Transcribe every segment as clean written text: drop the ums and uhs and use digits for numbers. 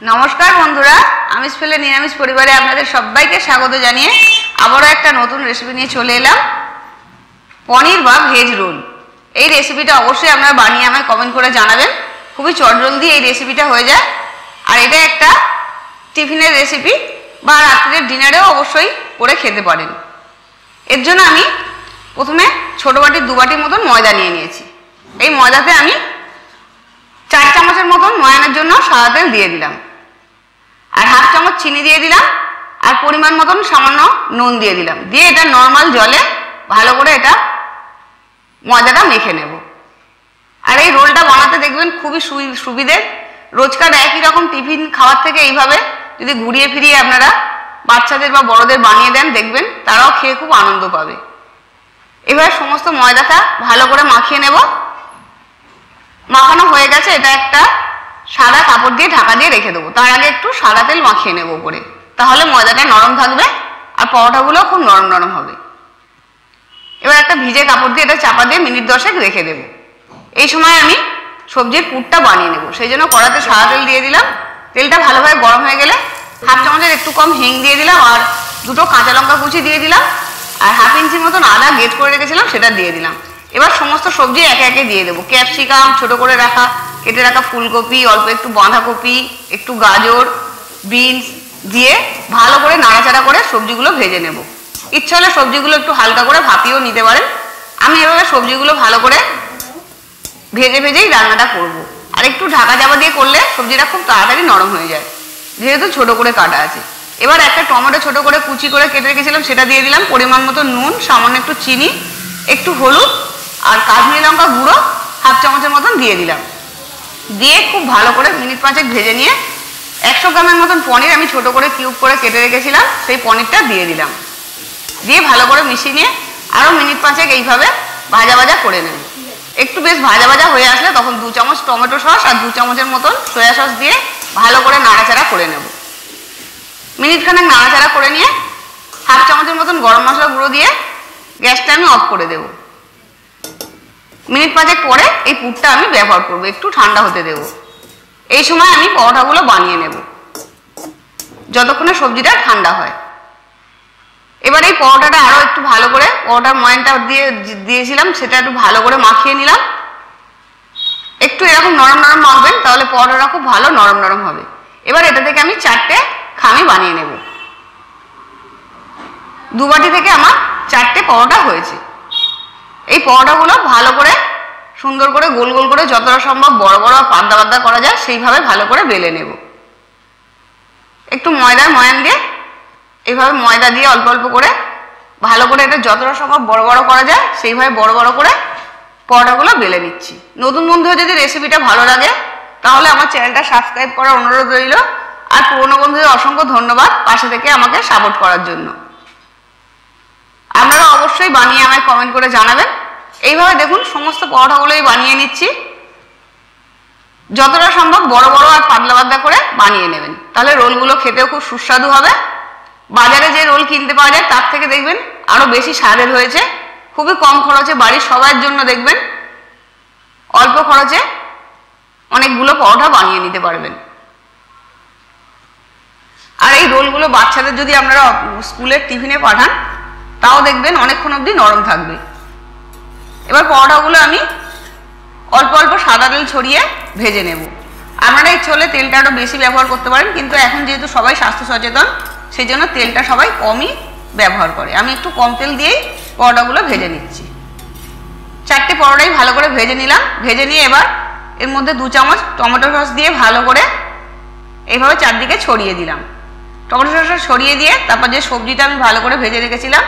নমস্কার বন্ধুরা, আমিষ ফেলে নিরামিষ পরিবারে আপনাদের সবাইকে স্বাগত জানিয়ে আবারও একটা নতুন রেসিপি নিয়ে চলে এলাম, পনির বা ভেজ রোল। এই রেসিপিটা অবশ্যই আপনারা বানিয়ে আমায় কমেন্ট করে জানাবেন। খুবই চটজলদি এই রেসিপিটা হয়ে যায়, আর এটা একটা টিফিনের রেসিপি বা রাত্রের ডিনারেও অবশ্যই করে খেতে পারেন। এর জন্য আমি প্রথমে ছোটো বাটির 2 বাটির মতন ময়দা নিয়ে নিয়েছি। এই ময়দাতে আমি 4 চামচের মতন ময়ানের জন্য সাদা তেল দিয়ে দিলাম, আর 1/2 চামচ চিনি দিয়ে দিলাম, আর পরিমাণ মতন সামান্য নুন দিয়ে দিলাম। দিয়ে এটা নর্মাল জলে ভালো করে এটা ময়দাটা মেখে নেব। আর এই রোলটা বানাতে দেখবেন খুবই সুবিধে। রোজকার একই রকম টিফিন খাওয়ার থেকে এইভাবে যদি ঘুরিয়ে ফিরিয়ে আপনারা বাচ্চাদের বা বড়দের বানিয়ে দেন, দেখবেন তারাও খেয়ে খুব আনন্দ পাবে। এবার সমস্ত ময়দাটা ভালো করে মাখিয়ে নেব। মাখানো হয়ে গেছে, এটা একটা সাদা কাপড় দিয়ে ঢাকা দিয়ে রেখে দেবো। তার আগে একটু সাদা তেল মাখিয়ে নেব উপরে, তাহলে ময়দাটা নরম থাকবে আর পরোটাগুলো খুব নরম নরম হবে। এবার একটা ভিজে কাপড় দিয়ে এটা চাপা দিয়ে মিনিট 10 রেখে দেব। এই সময় আমি সবজির পুরটা বানিয়ে নেব। সেই জন্য কড়াতে সাদা তেল দিয়ে দিলাম। তেলটা ভালোভাবে গরম হয়ে গেলে 1/2 চামচের একটু কম হিং দিয়ে দিলাম, আর 2টো কাঁচা লঙ্কা কুচি দিয়ে দিলাম, আর 1/2 ইঞ্চি মতন আদা গ্রেট করে রেখেছিলাম সেটা দিয়ে দিলাম। এবার সমস্ত সবজি একে একে দিয়ে দেবো। ক্যাপসিকাম, ছোট করে রাখা কেটে রাখা ফুলকপি, অল্প একটু বাঁধাকপি, একটু গাজর, বিনস দিয়ে ভালো করে নাড়াচাড়া করে সবজিগুলো ভেজে নেব। ইচ্ছা হলে সবজিগুলো একটু হালকা করে ভাপিয়েও নিতে পারেন। আমি এভাবে সবজিগুলো ভালো করে ভেজে ভেজেই রান্নাটা করব। আর একটু ঢাকা চাপা দিয়ে করলে সবজিটা খুব তাড়াতাড়ি নরম হয়ে যায়, যেহেতু ছোট করে কাটা আছে। এবার একটা টমেটো ছোট করে কুচি করে কেটে রেখেছিলাম সেটা দিয়ে দিলাম, পরিমাণ মতো নুন, সামান্য একটু চিনি, একটু হলুদ আর কাশ্মীরি লঙ্কা গুঁড়ো 1/2 চামচের মতন দিয়ে দিলাম। দিয়ে খুব ভালো করে মিনিট 5 ভেজে নিয়ে 100 গ্রামের মতন পনির আমি ছোট করে কিউব করে কেটে রেখেছিলাম, সেই পনিরটা দিয়ে দিলাম। দিয়ে ভালো করে মিশিয়ে নিয়ে আরও মিনিট 5 এইভাবে ভাজা ভাজা করে নেব। একটু বেশ ভাজা ভাজা হয়ে আসলে তখন 2 চামচ টমেটো সস আর 2 চামচের মতন সয়া সস দিয়ে ভালো করে নাড়াচাড়া করে নেব। মিনিটখানেক নাড়াচাড়া করে নিয়ে 1/2 চামচের মতন গরম মশলা গুঁড়ো দিয়ে গ্যাসটা আমি অফ করে দেব। মিনিট 5 পরে এই পুরটা আমি ব্যবহার করব, একটু ঠান্ডা হতে দেব। এই সময় আমি পরোটাগুলো বানিয়ে নেব যতক্ষণে সবজিটা ঠান্ডা হয়। এবার এই পরোটাটা আরও একটু ভালো করে পরোটার ময়ানটা দিয়েছিলাম সেটা একটু ভালো করে মাখিয়ে নিলাম। একটু এরকম নরম নরম মাখবেন, তাহলে পরোটাটা খুব ভালো নরম নরম হবে। এবার এটা থেকে আমি 4টে খামি বানিয়ে নেব। 2 বাটি থেকে আমার 4টে পরোটা হয়েছে। এই পরোটাগুলো ভালো করে সুন্দর করে গোল গোল করে যতটা সম্ভব বড় বড় পাতলা পাতলা করা যায় সেইভাবে ভালো করে বেলে নেব। একটু ময়ান দিয়ে এইভাবে ময়দা দিয়ে অল্প অল্প করে ভালো করে এটা যতটা সম্ভব বড় বড় করা যায় সেইভাবে বড় বড় করে পরোটাগুলো বেলে নিচ্ছি। নতুন বন্ধুরা যদি রেসিপিটা ভালো লাগে তাহলে আমার চ্যানেলটা সাবস্ক্রাইব করার অনুরোধ রইল। আর পুরনো বন্ধুদের অসংখ্য ধন্যবাদ পাশে থেকে আমাকে সাপোর্ট করার জন্য। আপনারা অবশ্যই বানিয়ে আমায় কমেন্ট করে জানাবেন। এইভাবে দেখুন সমস্ত পরোটাগুলোই বানিয়ে নিচ্ছি। যতটা সম্ভব বড় বড় আর পাতলা পাতলা করে বানিয়ে নেবেন, তাহলে রোলগুলো খেতেও খুব সুস্বাদু হবে। বাজারে যে রোল কিনতে পাওয়া যায় তার থেকে দেখবেন আরও বেশি স্বাদের হয়েছে। খুবই কম খরচে বাড়ির সবার জন্য দেখবেন অল্প খরচে অনেকগুলো পরোটা বানিয়ে নিতে পারবেন। আর এই রোলগুলো বাচ্চাদের যদি আপনারা স্কুলের টিফিনে পাঠান তাও দেখবেন অনেকক্ষণ অবধি নরম থাকবে। এবার পরোটাগুলো আমি অল্প অল্প সাদা তেল ছড়িয়ে ভেজে নেব। আপনারা ইচ্ছে হলে তেলটা আরও বেশি ব্যবহার করতে পারেন, কিন্তু এখন যেহেতু সবাই স্বাস্থ্য সচেতন সেই জন্য তেলটা সবাই কমই ব্যবহার করে। আমি একটু কম তেল দিয়েই পরোটাগুলো ভেজে নিচ্ছি। 4টে পরোটাই ভালো করে ভেজে নিলাম। ভেজে নিয়ে এবার এর মধ্যে 2 চামচ টমেটো সস দিয়ে ভালো করে এইভাবে চারদিকে ছড়িয়ে দিলাম। টমেটো সসটা ছড়িয়ে দিয়ে তারপর যে সবজিটা আমি ভালো করে ভেজে রেখেছিলাম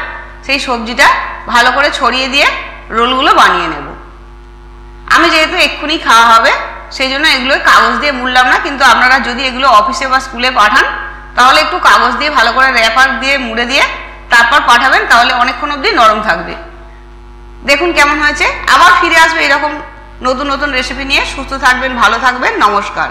সেই সবজিটা ভালো করে ছড়িয়ে দিয়ে রোলগুলো বানিয়ে নেব। আমি যেহেতু এক্ষুনি খাওয়া হবে সেই জন্য এগুলো কাগজ দিয়ে মুড়লাম না, কিন্তু আপনারা যদি এগুলো অফিসে বা স্কুলে পাঠান তাহলে একটু কাগজ দিয়ে ভালো করে র্যাপার দিয়ে মুড়ে দিয়ে তারপর পাঠাবেন, তাহলে অনেকক্ষণ অবধি নরম থাকবে। দেখুন কেমন হয়েছে। আবার ফিরে আসবে এরকম নতুন নতুন রেসিপি নিয়ে। সুস্থ থাকবেন, ভালো থাকবেন। নমস্কার।